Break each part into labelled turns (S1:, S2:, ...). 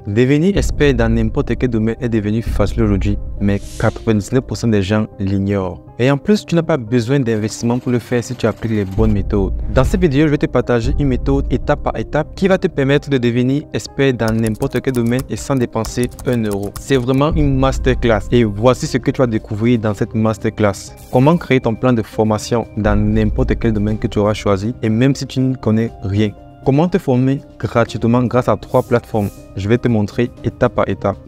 S1: Devenir expert dans n'importe quel domaine est devenu facile aujourd'hui, mais 99% des gens l'ignorent. Et en plus, tu n'as pas besoin d'investissement pour le faire si tu appliques les bonnes méthodes. Dans cette vidéo, je vais te partager une méthode étape par étape qui va te permettre de devenir expert dans n'importe quel domaine et sans dépenser 1 euro. C'est vraiment une masterclass et voici ce que tu vas découvrir dans cette masterclass. Comment créer ton plan de formation dans n'importe quel domaine que tu auras choisi et même si tu ne connais rien. Comment te former gratuitement grâce à 3 plateformes. Je vais te montrer étape par étape.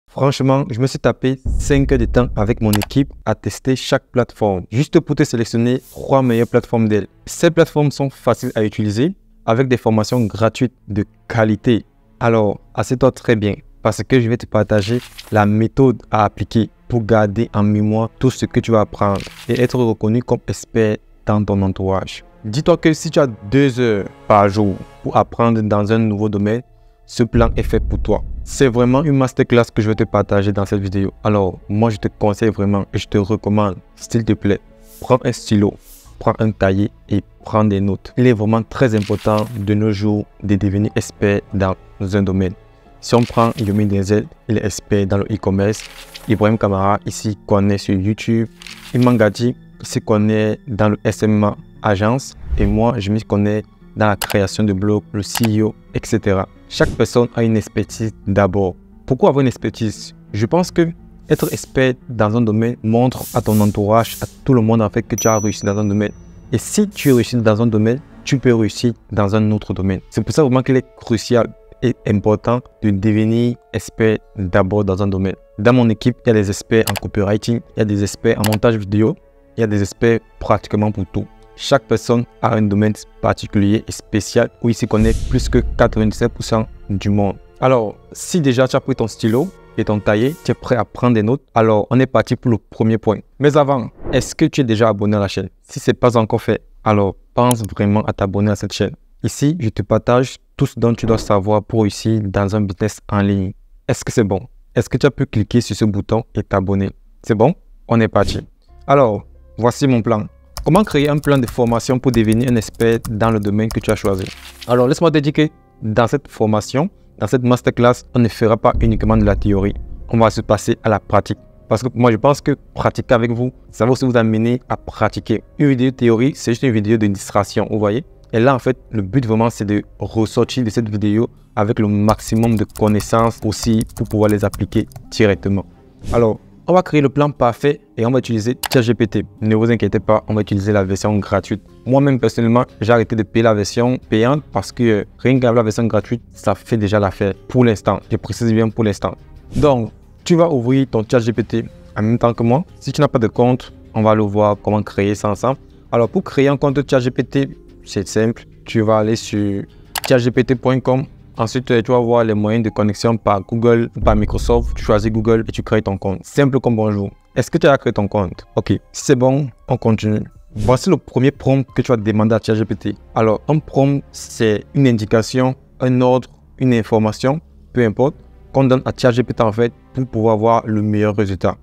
S1: Franchement, je me suis tapé 5 heures de temps avec mon équipe à tester chaque plateforme, juste pour te sélectionner 3 meilleures plateformes d'elles. Ces plateformes sont faciles à utiliser avec des formations gratuites de qualité. Alors, assieds-toi très bien parce que je vais te partager la méthode à appliquer pour garder en mémoire tout ce que tu vas apprendre et être reconnu comme expert dans ton entourage. Dis-toi que si tu as 2 heures par jour pour apprendre dans un nouveau domaine, ce plan est fait pour toi. C'est vraiment une masterclass que je vais te partager dans cette vidéo. Alors, moi je te conseille vraiment et je te recommande, s'il te plaît, prends un stylo, prends un cahier et prends des notes. Il est vraiment très important de nos jours de devenir expert dans un domaine. Si on prend Yomi Denzel, il est expert dans le e-commerce. Ibrahim Kamara, ici, connaît sur YouTube. Iman Gadi, se connaît dans le SMA agence et moi je me connais dans la création de blogs, le CEO, etc. Chaque personne a une expertise d'abord. Pourquoi avoir une expertise? Je pense que être expert dans un domaine montre à ton entourage, à tout le monde en fait que tu as réussi dans un domaine. Et si tu réussis dans un domaine, tu peux réussir dans un autre domaine. C'est pour ça vraiment qu'il est crucial et important de devenir expert d'abord dans un domaine. Dans mon équipe, il y a des experts en copywriting, il y a des experts en montage vidéo, il y a des experts pratiquement pour tout. Chaque personne a un domaine particulier et spécial où il s'y connaît plus que 97% du monde. Alors, si déjà tu as pris ton stylo et ton cahier, tu es prêt à prendre des notes, alors on est parti pour le premier point. Mais avant, est-ce que tu es déjà abonné à la chaîne? Si ce n'est pas encore fait, alors pense vraiment à t'abonner à cette chaîne. Ici, je te partage tout ce dont tu dois savoir pour réussir dans un business en ligne. Est-ce que c'est bon? Est-ce que tu as pu cliquer sur ce bouton et t'abonner? C'est bon? On est parti. Alors, voici mon plan. Comment créer un plan de formation pour devenir un expert dans le domaine que tu as choisi? Alors, laisse-moi te dire que dans cette formation, dans cette masterclass, on ne fera pas uniquement de la théorie. On va se passer à la pratique. Parce que moi, je pense que pratiquer avec vous, ça va aussi vous amener à pratiquer. Une vidéo théorie, c'est juste une vidéo de distraction, vous voyez? Et là, en fait, le but vraiment, c'est de ressortir de cette vidéo avec le maximum de connaissances aussi pour pouvoir les appliquer directement. Alors, on va créer le plan parfait et on va utiliser ChatGPT. Ne vous inquiétez pas, on va utiliser la version gratuite. Moi-même, personnellement, j'ai arrêté de payer la version payante parce que rien qu'avec la version gratuite, ça fait déjà l'affaire pour l'instant. Je précise bien pour l'instant. Donc, tu vas ouvrir ton ChatGPT en même temps que moi. Si tu n'as pas de compte, on va le voir comment créer ça ensemble. Alors, pour créer un compte ChatGPT, c'est simple. Tu vas aller sur chatgpt.com. Ensuite, tu vas voir les moyens de connexion par Google ou par Microsoft. Tu choisis Google et tu crées ton compte. Simple comme bonjour. Est-ce que tu as créé ton compte? Ok, si c'est bon, on continue. Voici le premier prompt que tu vas demander à ChatGPT. Alors, un prompt, c'est une indication, un ordre, une information, peu importe, qu'on donne à ChatGPT en fait pour pouvoir avoir le meilleur résultat.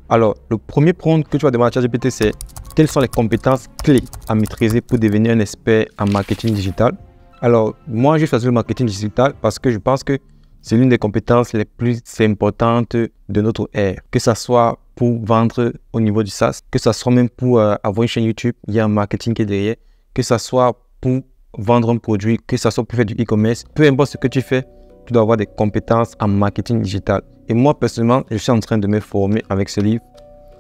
S1: Alors, le premier prompt que tu vas demander à ChatGPT, c'est quelles sont les compétences clés à maîtriser pour devenir un expert en marketing digital? Alors, moi, j'ai choisi le marketing digital parce que je pense que c'est l'une des compétences les plus importantes de notre ère. Que ce soit pour vendre au niveau du SaaS, que ce soit même pour avoir une chaîne YouTube, il y a un marketing qui est derrière, que ce soit pour vendre un produit, que ce soit pour faire du e-commerce, peu importe ce que tu fais, tu dois avoir des compétences en marketing digital. Et moi, personnellement, je suis en train de me former avec ce livre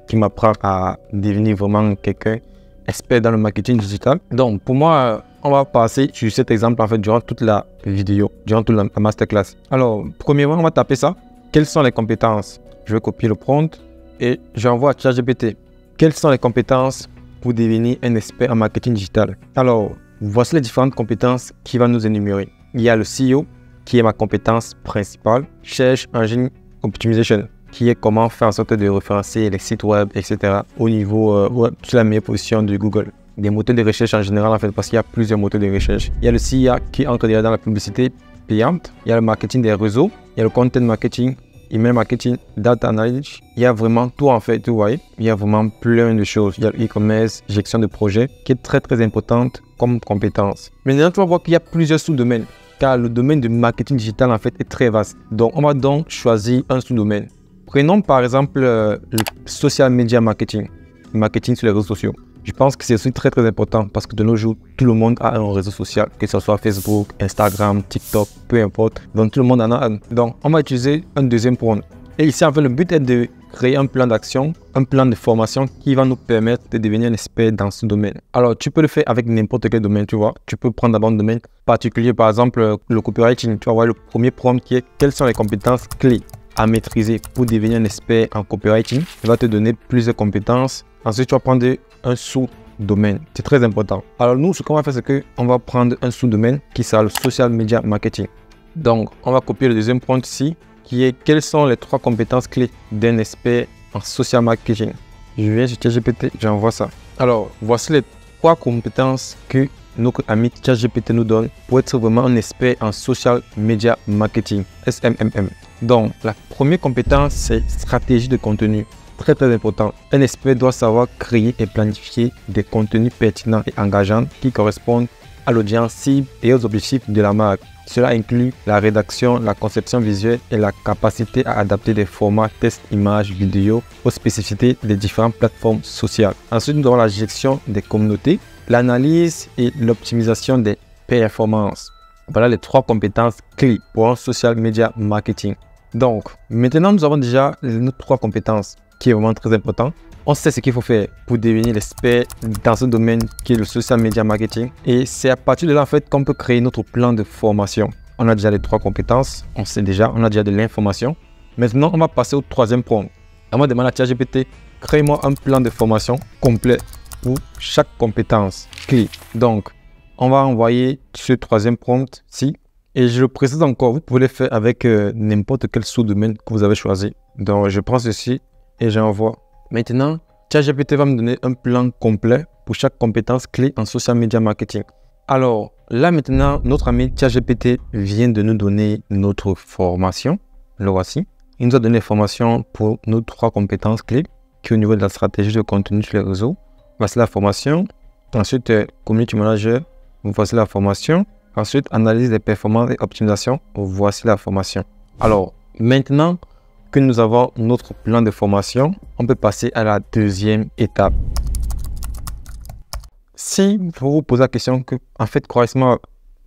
S1: qui m'apprend à devenir vraiment quelqu'un expert dans le marketing digital. Donc, pour moi, on va passer sur cet exemple en fait durant toute la vidéo, durant toute la masterclass. Alors, premièrement, on va taper ça. Quelles sont les compétences? Je vais copier le prompt et j'envoie à ChatGPT. Quelles sont les compétences pour devenir un expert en marketing digital? Alors, voici les différentes compétences qu'il va nous énumérer. Il y a le CEO, qui est ma compétence principale. Search Engine Optimization, qui est comment faire en sorte de référencer les sites web, etc. au niveau sur la meilleure position de Google. Des moteurs de recherche en général, en fait, parce qu'il y a plusieurs moteurs de recherche. Il y a le CIA qui entre dans la publicité payante. Il y a le marketing des réseaux. Il y a le content marketing, email marketing, data analytics. Il y a vraiment tout, en fait, vous voyez. Il y a vraiment plein de choses. Il y a le e-commerce, gestion de projet, qui est très, très importante comme compétence. Maintenant, tu vas voir qu'il y a plusieurs sous-domaines, car le domaine du marketing digital en fait est très vaste. Donc, on va donc choisir un sous-domaine. Prenons par exemple le social media marketing, marketing sur les réseaux sociaux. Je pense que c'est aussi très important parce que de nos jours, tout le monde a un réseau social, que ce soit Facebook, Instagram, TikTok, peu importe. Donc tout le monde en a un. Donc on va utiliser un deuxième prompt. Et ici, en fait, le but est de créer un plan d'action, un plan de formation qui va nous permettre de devenir un expert dans ce domaine. Alors, tu peux le faire avec n'importe quel domaine, tu vois. Tu peux prendre d'abord un domaine particulier, par exemple, le copywriting. Tu vas voir le premier prompt qui est quelles sont les compétences clés à maîtriser pour devenir un expert en copywriting. Il va te donner plusieurs compétences. Ensuite, tu vas prendre un sous-domaine. C'est très important. Alors, nous, ce qu'on va faire, c'est qu'on va prendre un sous-domaine qui sera le social media marketing. Donc, on va copier le deuxième prompt ici, qui est quelles sont les 3 compétences clés d'un expert en social marketing. Je viens sur ChatGPT, j'envoie ça. Alors, voici les 3 compétences que notre ami ChatGPT nous donne pour être vraiment un expert en social media marketing, SMMM. Donc, la première compétence, c'est stratégie de contenu. Très important. Un expert doit savoir créer et planifier des contenus pertinents et engageants qui correspondent à l'audience cible et aux objectifs de la marque. Cela inclut la rédaction, la conception visuelle et la capacité à adapter des formats texte, images, vidéo aux spécificités des différentes plateformes sociales. Ensuite, nous avons la gestion des communautés, l'analyse et l'optimisation des performances. Voilà les 3 compétences clés pour un social media marketing. Donc, maintenant, nous avons déjà nos 3 compétences qui est vraiment très important. On sait ce qu'il faut faire pour devenir l'expert dans ce domaine qui est le social media marketing. Et c'est à partir de là en fait qu'on peut créer notre plan de formation. On a déjà les 3 compétences, on sait déjà, on a déjà de l'information. Maintenant, on va passer au 3e prompt. On va demander à ChatGPT, crée-moi un plan de formation complet pour chaque compétence clé. Donc, on va envoyer ce 3e prompt-ci. Et je le précise encore, vous pouvez le faire avec n'importe quel sous-domaine que vous avez choisi. Donc, je prends ceci et j'envoie. Maintenant, ChatGPT va me donner un plan complet pour chaque compétence clé en social media marketing. Alors, là maintenant, notre ami ChatGPT vient de nous donner notre formation. Le voici. Il nous a donné formation pour nos 3 compétences clés qui est au niveau de la stratégie de contenu sur les réseaux. Voici la formation. Ensuite, Community Manager. Voici la formation. Ensuite, analyse des performances et optimisation. Voici la formation. Alors, maintenant que nous avons notre plan de formation, on peut passer à la 2e étape. Si vous vous posez la question que, en fait, correctement,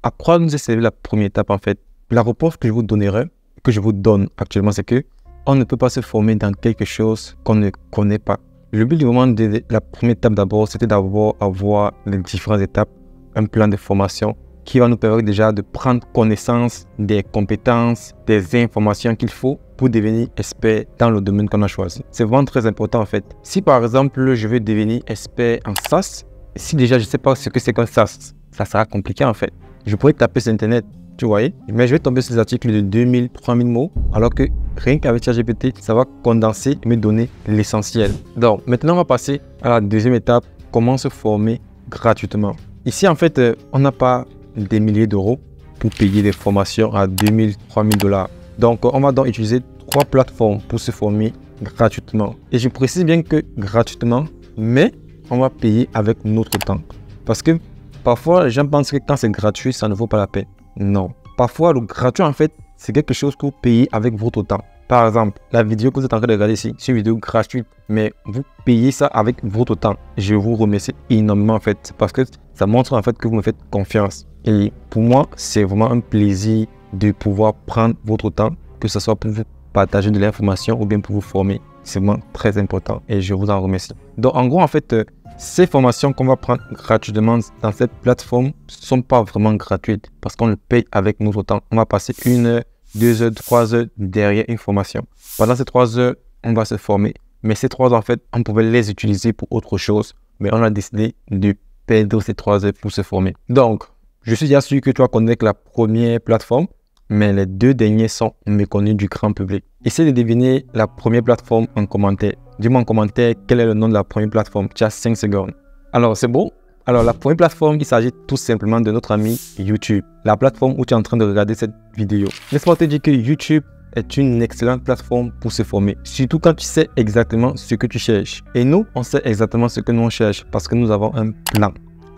S1: à quoi nous est servi la première étape, en fait, la réponse que je vous donnerai, que je vous donne actuellement, c'est que on ne peut pas se former dans quelque chose qu'on ne connaît pas. Le but du moment de la première étape d'abord, c'était d'avoir les différentes étapes, un plan de formation qui va nous permettre déjà de prendre connaissance des compétences, des informations qu'il faut pour devenir expert dans le domaine qu'on a choisi. C'est vraiment très important en fait. Si par exemple, je veux devenir expert en SaaS, si déjà je ne sais pas ce que c'est qu'un SaaS, ça sera compliqué en fait. Je pourrais taper sur Internet, tu vois, mais je vais tomber sur des articles de 2000, 3000 mots, alors que rien qu'avec ChatGPT, ça va condenser et me donner l'essentiel. Donc maintenant, on va passer à la 2e étape, comment se former gratuitement. Ici, en fait, on n'a pas des milliers d'euros pour payer des formations à 2000, 3000 $. Donc, on va donc utiliser 3 plateformes pour se former gratuitement. Et je précise bien que gratuitement, mais on va payer avec notre temps. Parce que parfois, les gens pensent que quand c'est gratuit, ça ne vaut pas la peine. Non. Parfois, le gratuit, en fait, c'est quelque chose que vous payez avec votre temps. Par exemple, la vidéo que vous êtes en train de regarder ici, c'est une vidéo gratuite, mais vous payez ça avec votre temps. Je vous remercie énormément, en fait, parce que ça montre en fait que vous me faites confiance. Et pour moi, c'est vraiment un plaisir de pouvoir prendre votre temps, que ce soit pour vous partager de l'information ou bien pour vous former. C'est vraiment très important et je vous en remercie. Donc, en gros, en fait, ces formations qu'on va prendre gratuitement dans cette plateforme ne sont pas vraiment gratuites parce qu'on le paye avec notre temps. On va passer 1 heure, 2 heures, 3 heures derrière une formation. Pendant ces 3 heures, on va se former. Mais ces 3 heures, en fait, on pouvait les utiliser pour autre chose. Mais on a décidé de perdre ces 3 heures pour se former. Donc, je suis déjà sûr que tu vas connaître la première plateforme, mais les 2 derniers sont méconnus du grand public. Essaye de deviner la première plateforme en commentaire. Dis-moi en commentaire quel est le nom de la première plateforme. Tu as 5 secondes. Alors, c'est bon? Alors, la première plateforme, il s'agit tout simplement de notre ami YouTube. La plateforme où tu es en train de regarder cette vidéo. Laisse-moi te dire que YouTube est une excellente plateforme pour se former. Surtout quand tu sais exactement ce que tu cherches. Et nous, on sait exactement ce que nous on cherche parce que nous avons un plan.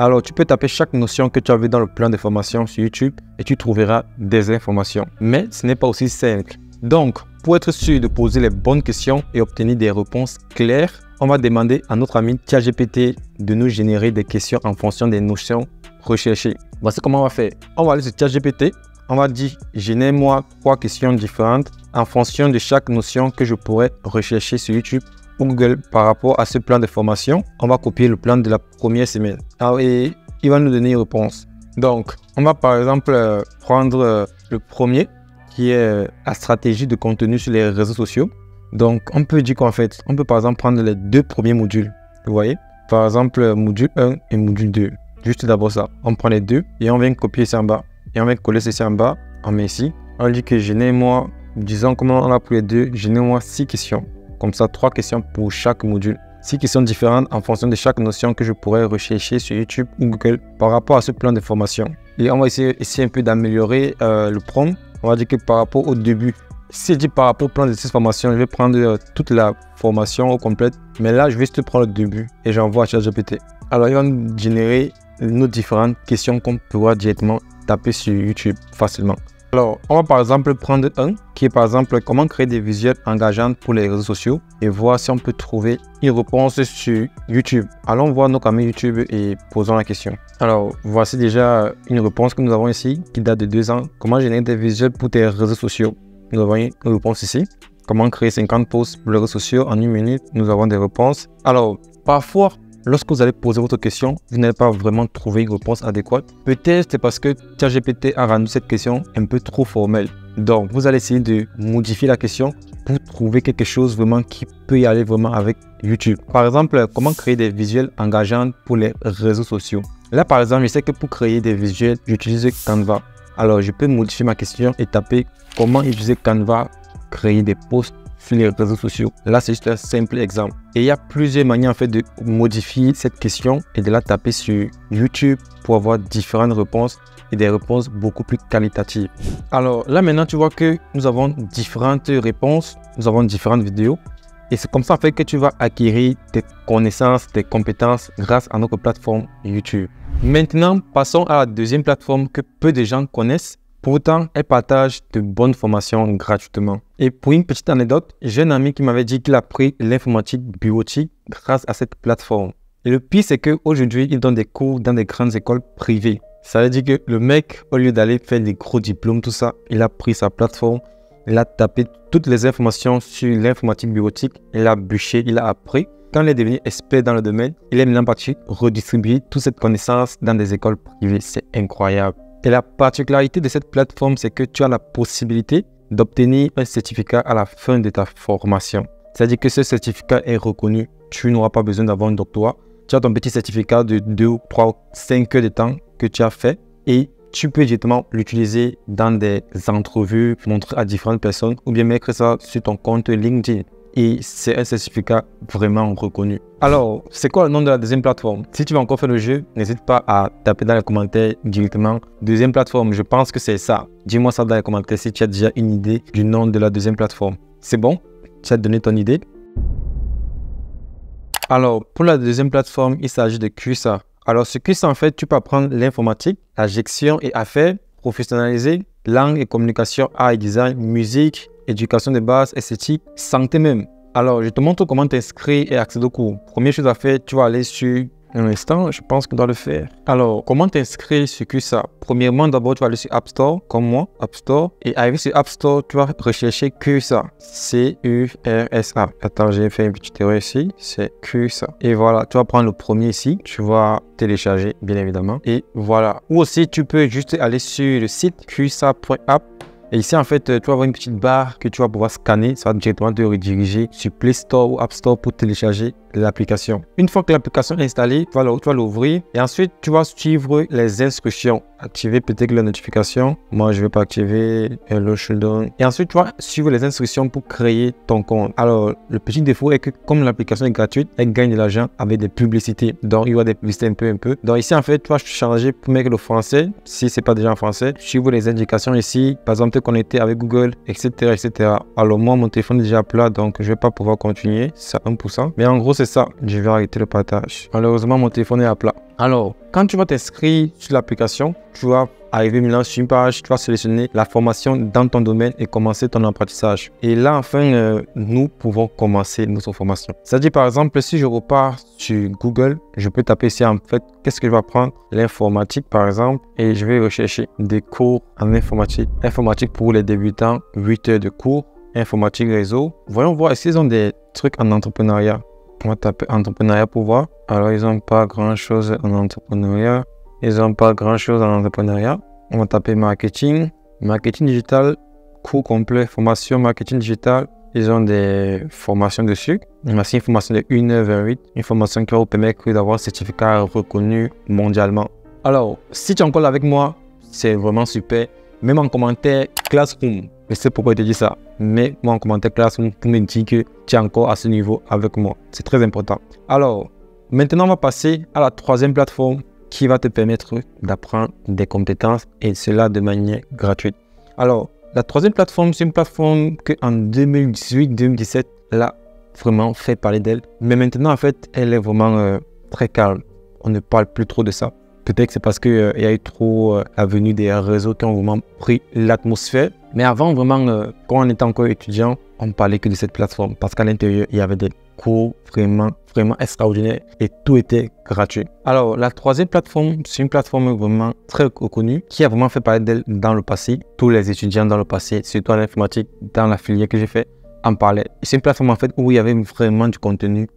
S1: Alors, tu peux taper chaque notion que tu as vu dans le plan de formation sur YouTube et tu trouveras des informations. Mais ce n'est pas aussi simple. Donc, pour être sûr de poser les bonnes questions et obtenir des réponses claires, on va demander à notre ami ChatGPT de nous générer des questions en fonction des notions recherchées. Voici comment on va faire. On va aller sur ChatGPT. On va dire, génère-moi 3 questions différentes en fonction de chaque notion que je pourrais rechercher sur YouTube ou Google par rapport à ce plan de formation. On va copier le plan de la première semaine. Et il va nous donner une réponse. Donc, on va par exemple prendre le premier qui est la stratégie de contenu sur les réseaux sociaux. Donc, on peut dire qu'en fait, on peut par exemple prendre les 2 premiers modules. Vous voyez? Par exemple, module 1 et module 2. Juste d'abord ça. On prend les 2 et on vient copier ça en bas. Et on va coller ceci en bas, on met ici. On dit que génère-moi, disons comment on a pour les 2, génère-moi 6 questions. Comme ça, 3 questions pour chaque module. 6 questions différentes en fonction de chaque notion que je pourrais rechercher sur YouTube ou Google par rapport à ce plan de formation. Et on va essayer un peu d'améliorer le prompt. On va dire que par rapport au début, si je dis par rapport au plan de cette formation, je vais prendre toute la formation au complète. Mais là, je vais juste prendre le début et j'envoie à ChatGPT. Alors, il va nous générer nos différentes questions qu'on pourra directement taper sur YouTube facilement. Alors, on va par exemple prendre un qui est par exemple comment créer des visuels engageants pour les réseaux sociaux et voir si on peut trouver une réponse sur YouTube. Allons voir nos caméras YouTube et posons la question. Alors, voici déjà une réponse que nous avons ici qui date de 2 ans. Comment générer des visuels pour tes réseaux sociaux? Nous avons une réponse ici. Comment créer 50 posts pour les réseaux sociaux en 1 minute? Nous avons des réponses. Alors, parfois, lorsque vous allez poser votre question, vous n'allez pas vraiment trouver une réponse adéquate. Peut-être c'est parce que ChatGPT a rendu cette question un peu trop formelle. Donc, vous allez essayer de modifier la question pour trouver quelque chose vraiment qui peut y aller vraiment avec YouTube. Par exemple, comment créer des visuels engageants pour les réseaux sociaux. Là, par exemple, je sais que pour créer des visuels, j'utilise Canva. Alors, je peux modifier ma question et taper comment utiliser Canva, créer des posts sur les réseaux sociaux. Là, c'est juste un simple exemple. Et il y a plusieurs manières en fait de modifier cette question et de la taper sur YouTube pour avoir différentes réponses et des réponses beaucoup plus qualitatives. Alors là, maintenant, tu vois que nous avons différentes réponses, nous avons différentes vidéos. Et c'est comme ça en fait que tu vas acquérir tes connaissances, tes compétences grâce à notre plateforme YouTube. Maintenant, passons à la deuxième plateforme que peu de gens connaissent. Pourtant, elle partage de bonnes formations gratuitement. Et pour une petite anecdote, j'ai un ami qui m'avait dit qu'il a appris l'informatique bureautique grâce à cette plateforme. Et le pire, c'est qu'aujourd'hui, il donne des cours dans des grandes écoles privées. Ça veut dire que le mec, au lieu d'aller faire des gros diplômes, tout ça, il a pris sa plateforme, il a tapé toutes les informations sur l'informatique bureautique, il a bûché, il a appris. Quand il est devenu expert dans le domaine, il est maintenant parti redistribuer toute cette connaissance dans des écoles privées. C'est incroyable. Et la particularité de cette plateforme, c'est que tu as la possibilité d'obtenir un certificat à la fin de ta formation. C'est-à-dire que ce certificat est reconnu. Tu n'auras pas besoin d'avoir un doctorat. Tu as ton petit certificat de 2, 3, 5 heures de temps que tu as fait et tu peux directement l'utiliser dans des entrevues, montrer à différentes personnes ou bien mettre ça sur ton compte LinkedIn. Et c'est un certificat vraiment reconnu. Alors, c'est quoi le nom de la deuxième plateforme? Si tu veux encore faire le jeu, n'hésite pas à taper dans les commentaires directement. Deuxième plateforme, je pense que c'est ça. Dis-moi ça dans les commentaires si tu as déjà une idée du nom de la deuxième plateforme. C'est bon? Tu as donné ton idée? Alors, pour la deuxième plateforme, il s'agit de QSA. Alors, ce QSA, en fait, tu peux apprendre l'informatique, la gestion et affaires, professionnaliser, langue et communication, art et design, musique, éducation de base, esthétique, santé même. Alors, je te montre comment t'inscrire et accéder au cours. Première chose à faire, tu vas aller sur un instant, je pense qu'on doit le faire. Alors, comment t'inscrire sur QSA? Premièrement, d'abord, tu vas aller sur App Store, comme moi, App Store. Et arrivé sur App Store, tu vas rechercher QSA. C-U-R-S-A. Attends, j'ai fait une petite erreur ici. C'est QSA. Et voilà, tu vas prendre le premier ici. Tu vas télécharger, bien évidemment. Et voilà. Ou aussi, tu peux juste aller sur le site QSA.app. Et ici, en fait, tu vas avoir une petite barre que tu vas pouvoir scanner. Ça va directement te rediriger sur Play Store ou App Store pour télécharger l'application. Une fois que l'application est installée, tu vas l'ouvrir et ensuite, tu vas suivre les instructions. Activer peut-être la notification. Moi, je ne vais pas activer Hello Sheldon. Et ensuite, tu vas suivre les instructions pour créer ton compte. Alors, le petit défaut est que comme l'application est gratuite, elle gagne de l'argent avec des publicités. Donc, il y aura des publicités un peu. Donc, ici, en fait, tu vas changer pour mettre le français. Si ce n'est pas déjà en français, suivre les indications ici. Par exemple, te connecter avec Google, etc., etc. Alors, moi, mon téléphone est déjà plat, donc je ne vais pas pouvoir continuer. C'est à 1%. Mais en gros, c'est c'est ça, je vais arrêter le partage. Malheureusement, mon téléphone est à plat. Alors, quand tu vas t'inscrire sur l'application, tu vas arriver maintenant sur une page, tu vas sélectionner la formation dans ton domaine et commencer ton apprentissage. Et là, enfin, nous pouvons commencer notre formation. C'est-à-dire, par exemple, si je repars sur Google, je peux taper ici, en fait, qu'est-ce que je vais apprendre? L'informatique, par exemple, et je vais rechercher des cours en informatique. Informatique pour les débutants, 8 heures de cours, informatique réseau. Voyons voir, est-ce qu'ils ont des trucs en entrepreneuriat? On va taper entrepreneuriat pour voir. Alors, ils n'ont pas grand-chose en entrepreneuriat. Ils n'ont pas grand-chose en entrepreneuriat. On va taper marketing. Marketing digital, cours complet, formation marketing digital. Ils ont des formations dessus. Voici une formation de 1h28. Une formation qui va vous permettre d'avoir un certificat reconnu mondialement. Alors, si tu es encore là avec moi, c'est vraiment super. Même en commentaire Classroom. Je sais pourquoi je te dis ça. Mets-moi en commentaire Classroom pour me dire que tu es encore à ce niveau avec moi. C'est très important. Alors, maintenant, on va passer à la troisième plateforme qui va te permettre d'apprendre des compétences et cela de manière gratuite. Alors, la troisième plateforme, c'est une plateforme qu'en 2018-2017, elle a vraiment fait parler d'elle. Mais maintenant, en fait, elle est vraiment très calme. On ne parle plus trop de ça. Peut-être que c'est parce qu'il y a eu trop la venue des réseaux qui ont vraiment pris l'atmosphère. Mais avant, vraiment, quand on était encore étudiant, on ne parlait que de cette plateforme. Parce qu'à l'intérieur, il y avait des cours vraiment extraordinaires et tout était gratuit. Alors, la troisième plateforme, c'est une plateforme vraiment très reconnue qui a vraiment fait parler d'elle dans le passé. Tous les étudiants dans le passé, surtout en informatique, dans la filière que j'ai fait, en parlait. C'est une plateforme en fait où il y avait vraiment du contenu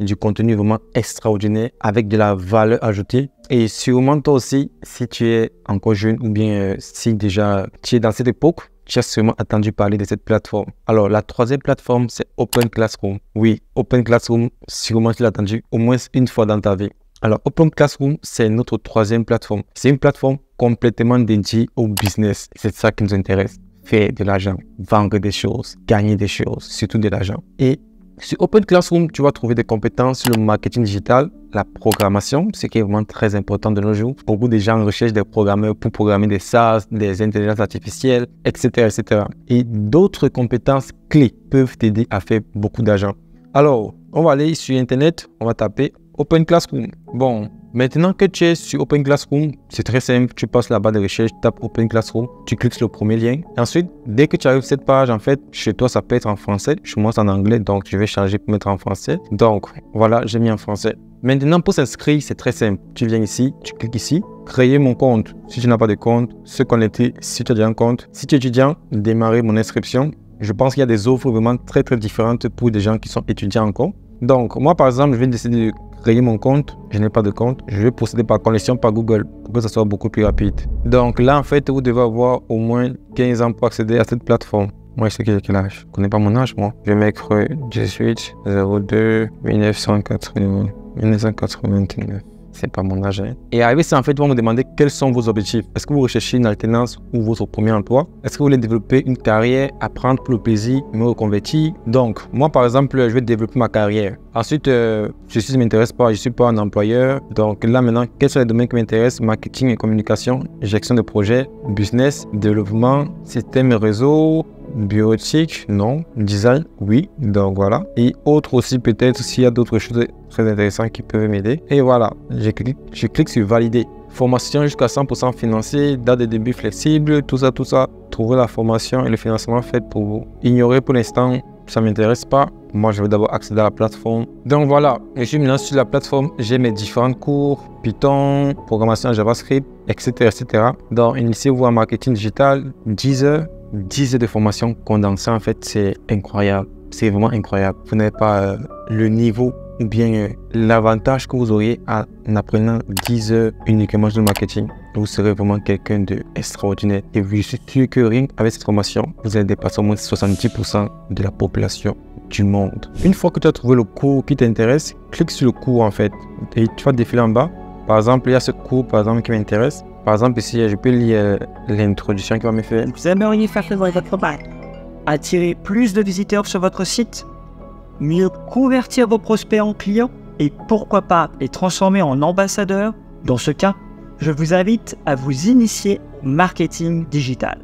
S1: vraiment extraordinaire avec de la valeur ajoutée. Et sûrement toi aussi, si tu es encore jeune ou bien si déjà tu es dans cette époque, tu as sûrement entendu parler de cette plateforme. Alors, la troisième plateforme, c'est Open Classroom. Oui, Open Classroom, sûrement tu l'as entendu au moins une fois dans ta vie. Alors, Open Classroom, c'est notre troisième plateforme. C'est une plateforme complètement dédiée au business. C'est ça qui nous intéresse. Faire de l'argent, vendre des choses, gagner des choses, surtout de l'argent. Et sur Open Classroom, tu vas trouver des compétences sur le marketing digital, la programmation, ce qui est vraiment très important de nos jours. Beaucoup de gens recherchent des programmeurs pour programmer des SaaS, des intelligences artificielles, etc., etc. Et d'autres compétences clés peuvent t'aider à faire beaucoup d'argent. Alors, on va aller sur Internet, on va taper Open Classroom. Bon, maintenant que tu es sur Open Classroom, c'est très simple. Tu passes la barre de recherche, tu tapes Open Classroom, tu cliques sur le premier lien. Et ensuite, dès que tu arrives sur cette page, en fait, chez toi, ça peut être en français. Chez moi, c'est en anglais, donc je vais changer pour mettre en français. Donc, voilà, j'ai mis en français. Maintenant, pour s'inscrire, c'est très simple. Tu viens ici, tu cliques ici, créer mon compte. Si tu n'as pas de compte, se connecter si tu as déjà un compte. Si tu es étudiant, démarrer mon inscription. Je pense qu'il y a des offres vraiment très différentes pour des gens qui sont étudiants encore. Donc, moi, par exemple, je vais décider de créer mon compte. Je n'ai pas de compte. Je vais procéder par connexion par Google pour que ça soit beaucoup plus rapide. Donc là, en fait, vous devez avoir au moins 15 ans pour accéder à cette plateforme. Moi, je sais quel âge. Je ne connais pas mon âge, moi. Je vais mettre 18-02-1989. C'est pas mon âge. Et arrivé, c'est en fait, vous me demander quels sont vos objectifs. Est-ce que vous recherchez une alternance ou votre premier emploi? Est-ce que vous voulez développer une carrière, apprendre pour le plaisir, me reconvertir? Donc, moi, par exemple, je vais développer ma carrière. Ensuite, ceci ne m'intéresse pas, je ne suis pas un employeur. Donc là, maintenant, quels sont les domaines qui m'intéressent? Marketing et communication, gestion de projet, business, développement, système et réseau, bioéthique, non. Design, oui. Donc voilà. Et autres aussi, peut-être s'il y a d'autres choses très intéressantes qui peuvent m'aider. Et voilà, je clique sur valider. Formation jusqu'à 100% financée, date de début flexible, tout ça. Trouver la formation et le financement fait pour vous. Ignorer pour l'instant, ça ne m'intéresse pas. Moi, je vais d'abord accéder à la plateforme. Donc voilà, je suis maintenant sur la plateforme. J'ai mes différents cours, Python, programmation JavaScript, etc. Donc, initiez-vous en marketing digital, 10 heures de formation condensée. En fait, c'est incroyable. C'est vraiment incroyable. Vous n'avez pas le niveau ou bien l'avantage que vous auriez en apprenant 10 heures uniquement sur le marketing. Vous serez vraiment quelqu'un d'extraordinaire. Et je suis sûr que rien qu'avec cette formation, vous allez dépasser au moins 70% de la population du monde. Une fois que tu as trouvé le cours qui t'intéresse, clique sur le cours en fait. Et tu vas défiler en bas. Par exemple, il y a ce cours par exemple qui m'intéresse. Par exemple, ici, je peux lire l'introduction qui va me faire.
S2: Vous aimeriez faire votre travail, attirer plus de visiteurs sur votre site, mieux convertir vos prospects en clients et pourquoi pas les transformer en ambassadeurs. Dans ce cas, je vous invite à vous initier au marketing digital.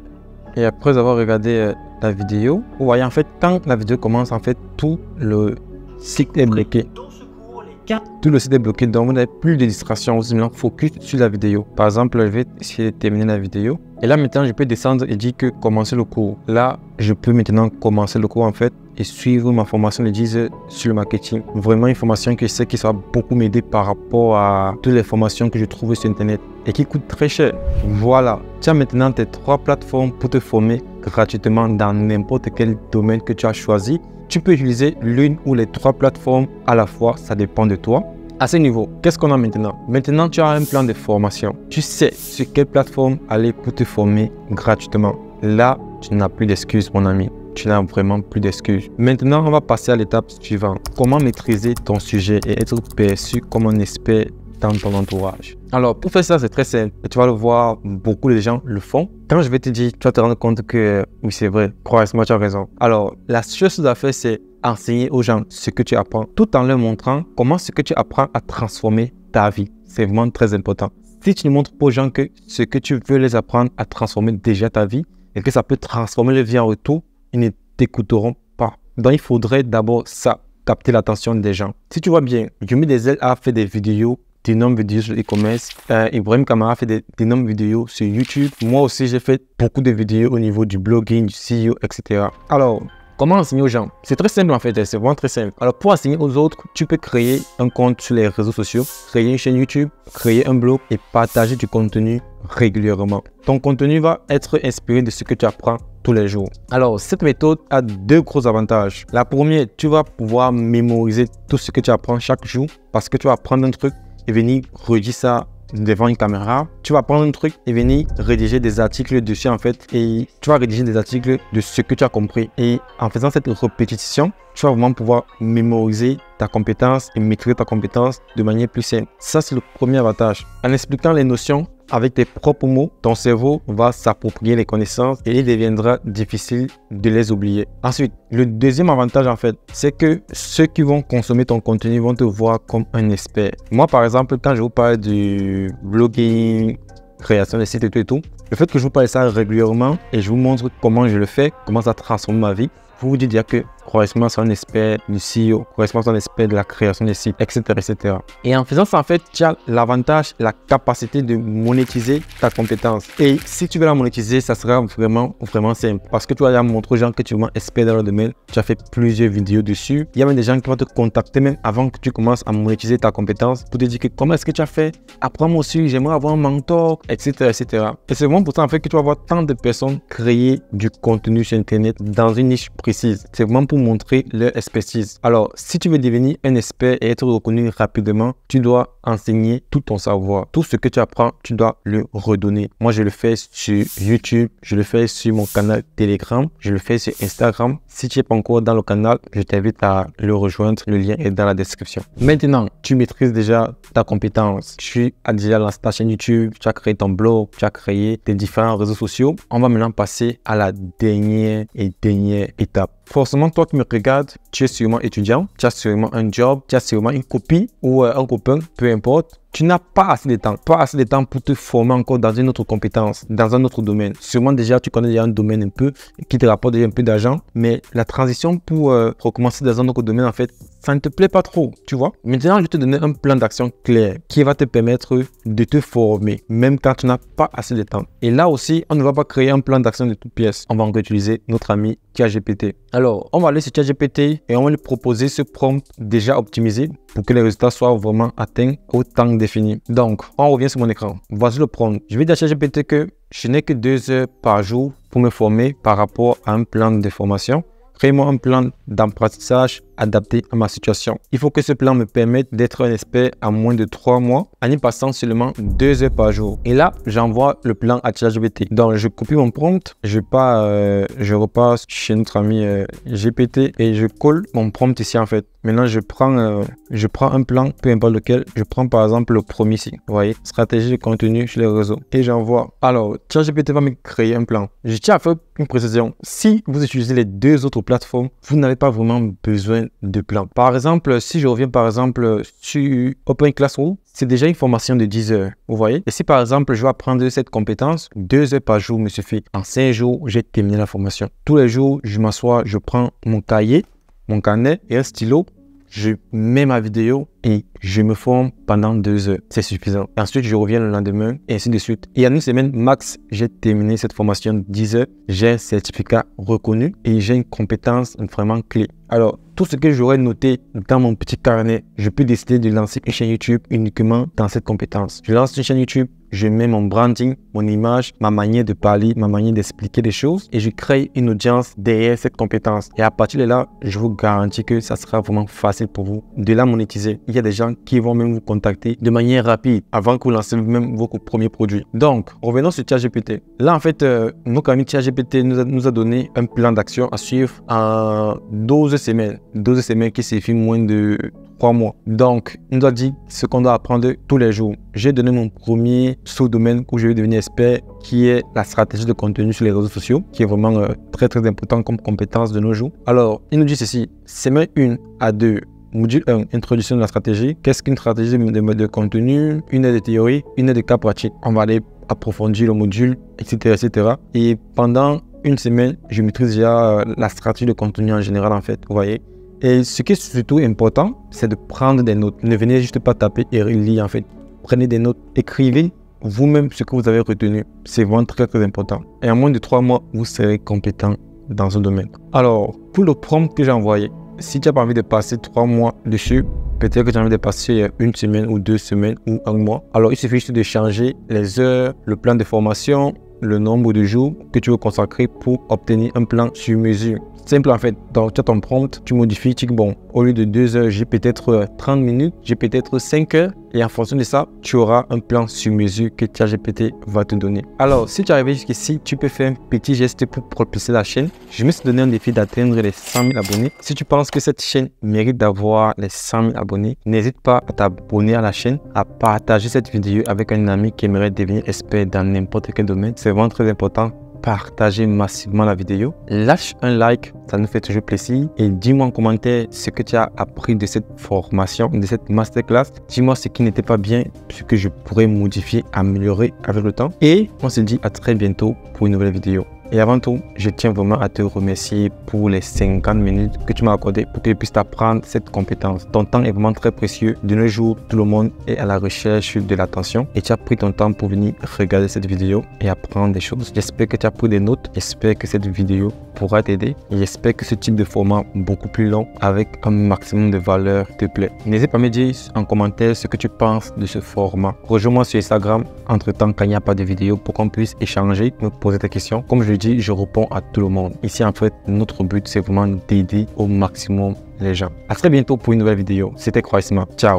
S1: Et après avoir regardé la vidéo, vous voyez en fait, quand la vidéo commence, en fait, tout le site est bloqué.
S2: Dans ce cours, les cas.
S1: Tout le site est bloqué, donc vous n'avez plus de distraction. Vous êtes maintenant focus sur la vidéo. Par exemple, je vais essayer de terminer la vidéo. Et là, maintenant, je peux descendre et dire que commencer le cours. Là, je peux maintenant commencer le cours en fait et suivre ma formation de 10 heures sur le marketing. Vraiment une formation que je sais qui sera beaucoup m'aider par rapport à toutes les formations que je trouve sur Internet et qui coûtent très cher. Voilà, tu as maintenant tes 3 plateformes pour te former gratuitement dans n'importe quel domaine que tu as choisi. Tu peux utiliser l'une ou les 3 plateformes à la fois, ça dépend de toi. À ce niveau, qu'est-ce qu'on a maintenant? Maintenant, tu as un plan de formation. Tu sais sur quelle plateforme aller pour te former gratuitement. Là, tu n'as plus d'excuses, mon ami. Tu n'as vraiment plus d'excuses. Maintenant, on va passer à l'étape suivante. Comment maîtriser ton sujet et être perçu comme un expert dans ton entourage? Alors, pour faire ça, c'est très simple. Et tu vas le voir, beaucoup de gens le font. Quand je vais te dire, tu vas te rendre compte que oui, c'est vrai. Crois-moi, tu as raison. Alors, la seule chose à faire, c'est enseigner aux gens ce que tu apprends, tout en leur montrant comment ce que tu apprends a transformé ta vie. C'est vraiment très important. Si tu ne montres pas aux gens que ce que tu veux les apprendre a transformé déjà ta vie et que ça peut transformer leur vie en retour, ils ne t'écouteront pas. Donc, il faudrait d'abord ça, capter l'attention des gens. Si tu vois bien, Yumi Dezel a fait des vidéos, d'énormes vidéos sur l'e-commerce. Ibrahim Kamara a fait d'énormes vidéos sur YouTube. Moi aussi, j'ai fait beaucoup de vidéos au niveau du blogging, du SEO, etc. Alors, comment enseigner aux gens? C'est très simple en fait, c'est vraiment très simple. Alors pour enseigner aux autres, tu peux créer un compte sur les réseaux sociaux, créer une chaîne YouTube, créer un blog et partager du contenu régulièrement. Ton contenu va être inspiré de ce que tu apprends tous les jours. Alors cette méthode a 2 gros avantages. La première, tu vas pouvoir mémoriser tout ce que tu apprends chaque jour parce que tu vas apprendre un truc et venir redire ça devant une caméra. Tu vas prendre un truc et venir rédiger des articles dessus en fait et tu vas rédiger des articles de ce que tu as compris et en faisant cette répétition, tu vas vraiment pouvoir mémoriser ta compétence et maîtriser ta compétence de manière plus simple. Ça, c'est le premier avantage. En expliquant les notions avec tes propres mots, ton cerveau va s'approprier les connaissances et il deviendra difficile de les oublier. Ensuite, le deuxième avantage en fait, c'est que ceux qui vont consommer ton contenu vont te voir comme un expert. Moi, par exemple, quand je vous parle du blogging, création de sites et tout, le fait que je vous parle de ça régulièrement et je vous montre comment je le fais, comment ça transforme ma vie, vous vous dites déjà que correspond à un expert du SEO, correspond à un expert de la création des sites, etc., etc. Et en faisant ça, en fait, tu as l'avantage, la capacité de monétiser ta compétence. Et si tu veux la monétiser, ça sera vraiment simple. Parce que tu vas montrer aux gens que tu es vraiment expert dans le domaine. Tu as fait plusieurs vidéos dessus. Il y a même des gens qui vont te contacter même avant que tu commences à monétiser ta compétence pour te dire que comment est-ce que tu as fait? Apprends-moi aussi, j'aimerais avoir un mentor, etc., etc. Et c'est vraiment pour ça, en fait, que tu vas voir tant de personnes créer du contenu sur Internet dans une niche précise. C'est vraiment pour montrer leur expertise. Alors, si tu veux devenir un expert et être reconnu rapidement, tu dois enseigner tout ton savoir. Tout ce que tu apprends, tu dois le redonner. Moi, je le fais sur YouTube, je le fais sur mon canal Telegram, je le fais sur Instagram. Si tu n'es pas encore dans le canal, je t'invite à le rejoindre. Le lien est dans la description. Maintenant, tu maîtrises déjà ta compétence. Tu as déjà lancé ta chaîne YouTube, tu as créé ton blog, tu as créé tes différents réseaux sociaux. On va maintenant passer à la dernière étape. Forcément, toi qui me regardes, tu es sûrement étudiant, tu as sûrement un job, tu as sûrement une copine ou un copain, peu importe. Tu n'as pas assez de temps pour te former encore dans une autre compétence, dans un autre domaine. Sûrement déjà, tu connais déjà un domaine un peu qui te rapporte déjà un peu d'argent, mais la transition pour recommencer dans un autre domaine, en fait, ça ne te plaît pas trop, tu vois. Maintenant, je vais te donner un plan d'action clair qui va te permettre de te former, même quand tu n'as pas assez de temps. Et là aussi, on ne va pas créer un plan d'action de toutes pièces. On va encore utiliser notre ami ChatGPT. Alors, on va aller sur ChatGPT et on va lui proposer ce prompt déjà optimisé pour que les résultats soient vraiment atteints au temps défini. Donc, on revient sur mon écran. Voici le prompt. Je vais dire à ChatGPT que je n'ai que 2 heures par jour pour me former par rapport à un plan de formation. Crée-moi un plan d'apprentissage adapté à ma situation. Il faut que ce plan me permette d'être un expert en moins de 3 mois en y passant seulement 2 heures par jour. Et là, j'envoie le plan à ChatGPT. Donc, je copie mon prompt, je repasse chez notre ami GPT et je colle mon prompt ici en fait. Maintenant, je prends un plan, peu importe lequel. Je prends par exemple le premier ici. Vous voyez, stratégie de contenu sur les réseaux. Et j'envoie. Alors, ChatGPT va me créer un plan. Je tiens à faire une précision. Si vous utilisez les 2 autres plateformes, vous n'avez pas vraiment besoin de plan. Par exemple, si je reviens par exemple sur Open Classroom, c'est déjà une formation de 10 heures. Vous voyez? Et si par exemple, je vais apprendre cette compétence, 2 heures par jour me suffit. En 5 jours, j'ai terminé la formation. Tous les jours, je m'assois, je prends mon cahier, mon carnet et un stylo. je mets ma vidéo et je me forme pendant 2 heures. C'est suffisant. Et ensuite, je reviens le lendemain et ainsi de suite. Et en une semaine max, j'ai terminé cette formation de 10 heures. J'ai un certificat reconnu et j'ai une compétence vraiment clé. Alors, tout ce que j'aurais noté dans mon petit carnet, je peux décider de lancer une chaîne YouTube uniquement dans cette compétence. Je lance une chaîne YouTube, je mets mon branding, mon image, ma manière de parler, ma manière d'expliquer les choses et je crée une audience derrière cette compétence. Et à partir de là, je vous garantis que ça sera vraiment facile pour vous de la monétiser. Il y a des gens qui vont même vous contacter de manière rapide avant que vous lancez même vos premiers produits. Donc, revenons sur ChatGPT. Là, en fait, notre ami ChatGPT nous a donné un plan d'action à suivre en 12 semaines. 12 semaines qui suffit moins de 3 mois. Donc, il nous a dit ce qu'on doit apprendre tous les jours. J'ai donné mon premier sous-domaine où je vais devenir expert, qui est la stratégie de contenu sur les réseaux sociaux, qui est vraiment très important comme compétence de nos jours. Alors, il nous dit ceci, semaine 1 à 2. Module 1, introduction de la stratégie. Qu'est-ce qu'une stratégie de contenu? Une aide de théorie, une aide de cas pratique. On va aller approfondir le module, etc., etc. Et pendant une semaine, je maîtrise déjà la stratégie de contenu en général, en fait, vous voyez. Et ce qui est surtout important, c'est de prendre des notes. Ne venez juste pas taper et lire, en fait. Prenez des notes, écrivez vous-même ce que vous avez retenu. C'est vraiment très, très important. Et en moins de 3 mois, vous serez compétent dans ce domaine. Alors, pour le prompt que j'ai envoyé, si tu n'as pas envie de passer 3 mois dessus, peut-être que tu as envie de passer 1 semaine ou 2 semaines ou 1 mois. Alors, il suffit juste de changer les heures, le plan de formation, le nombre de jours que tu veux consacrer pour obtenir un plan sur mesure. Simple en fait. Donc, tu as ton prompt, tu modifies, tu dis bon, au lieu de 2 heures, j'ai peut-être 30 minutes, j'ai peut-être 5 heures. Et en fonction de ça, tu auras un plan sur mesure que ChatGPT va te donner. Alors, si tu es arrivé jusqu'ici, tu peux faire un petit geste pour propulser la chaîne. Je me suis donné un défi d'atteindre les 100 000 abonnés. Si tu penses que cette chaîne mérite d'avoir les 100 000 abonnés, n'hésite pas à t'abonner à la chaîne, à partager cette vidéo avec un ami qui aimerait devenir expert dans n'importe quel domaine. C'est vraiment très important. Partagez massivement la vidéo, lâche un like, ça nous fait toujours plaisir et dis-moi en commentaire ce que tu as appris de cette formation, de cette masterclass. Dis-moi ce qui n'était pas bien, ce que je pourrais modifier, améliorer avec le temps et on se dit à très bientôt pour une nouvelle vidéo. Et avant tout, je tiens vraiment à te remercier pour les 50 minutes que tu m'as accordé pour que je puisse t'apprendre cette compétence. Ton temps est vraiment très précieux. De nos jours, tout le monde est à la recherche de l'attention et tu as pris ton temps pour venir regarder cette vidéo et apprendre des choses. J'espère que tu as pris des notes. J'espère que cette vidéo pourra t'aider et j'espère que ce type de format beaucoup plus long avec un maximum de valeur te plaît. N'hésite pas à me dire en commentaire ce que tu penses de ce format. Rejoins-moi sur Instagram entre-temps quand il n'y a pas de vidéo pour qu'on puisse échanger, me poser tes questions. Comme je le dis, je réponds à tout le monde. Ici, en fait, notre but, c'est vraiment d'aider au maximum les gens. À très bientôt pour une nouvelle vidéo. C'était Croissement. Ciao.